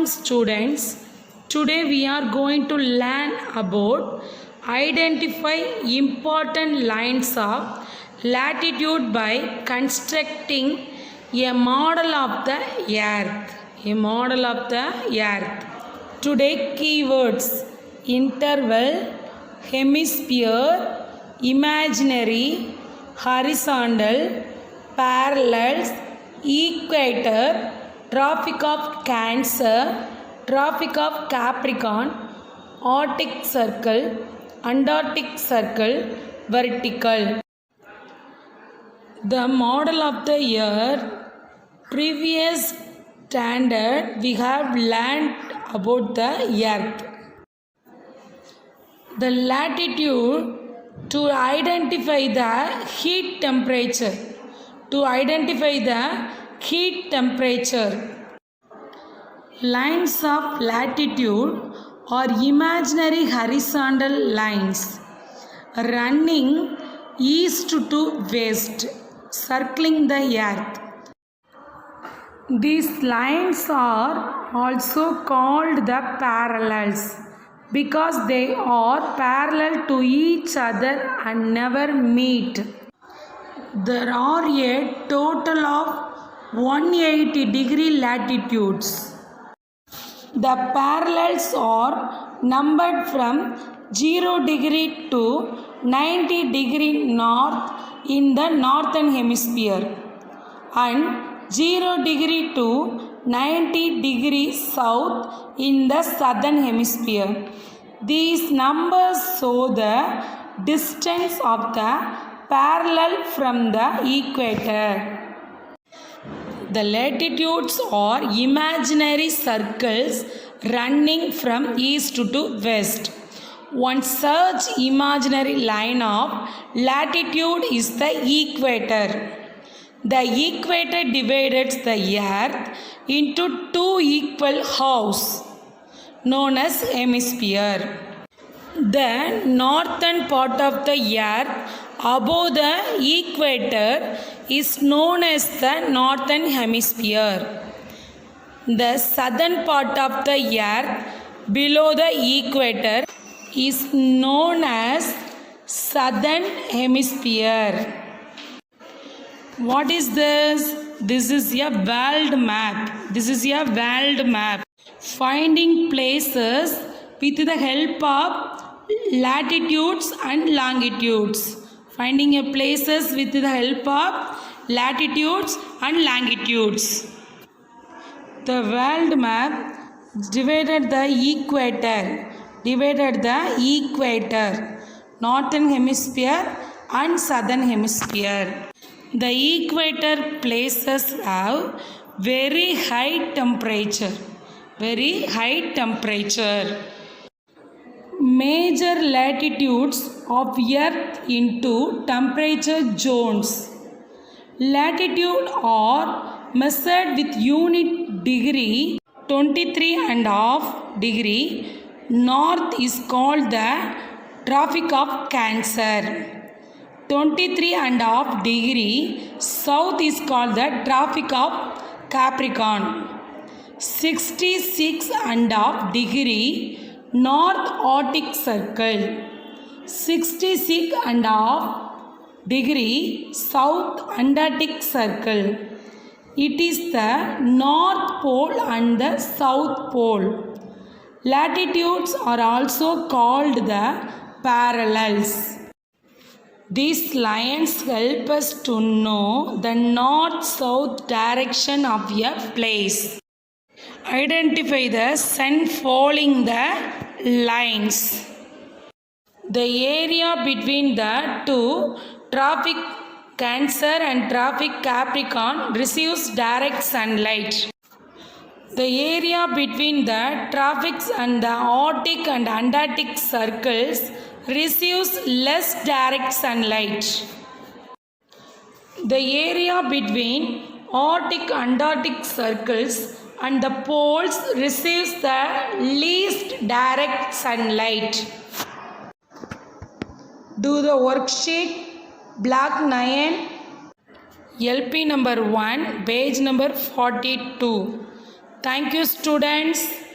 students. Today we are going to learn about identify important lines of latitude by constructing a model of the earth. Today keywords: interval, hemisphere, imaginary, horizontal, parallels, equator, Tropic of Cancer, Tropic of Capricorn, Arctic Circle, Antarctic Circle, vertical. The model of the year, previous standard we have learned about the earth. The latitude to identify the heat temperature. Lines of latitude are imaginary horizontal lines running east to west, circling the earth. These lines are also called the parallels because they are parallel to each other and never meet. There are a total of 180-degree latitudes. The parallels are numbered from 0 degree to 90 degree north in the northern hemisphere and 0 degree to 90 degree south in the southern hemisphere. These numbers show the distance of the parallel from the equator. The latitudes are imaginary circles running from east to west. One such imaginary line of latitude is the equator. The equator divides the earth into two equal halves known as hemisphere. The northern part of the earth above the equator is known as the northern hemisphere. The southern part of the earth below the equator is known as southern hemisphere. What is this? This is a world map. Finding places with the help of latitudes and longitudes. The world map divided the equator, northern hemisphere and southern hemisphere. The equator places have very high temperature. Major latitudes of earth into temperature zones. Latitude are measured with unit degree. 23.5 degree north is called the Tropic of Cancer. 23.5 degree south is called the Tropic of Capricorn. 66.5 degree North Arctic Circle. 66.5 degree South Antarctic Circle. It is the North Pole and the South Pole. Latitudes are also called the parallels. These lines help us to know the north-south direction of a place. Identify the sun following the lines. The area between the two, Tropic Cancer and Tropic Capricorn, receives direct sunlight. The area between the tropics and the Arctic and Antarctic circles receives less direct sunlight. The area between Arctic and Antarctic circles and the poles receives the least direct sunlight. Do the worksheet, block 9, LP number 1, page number 42. Thank you, students.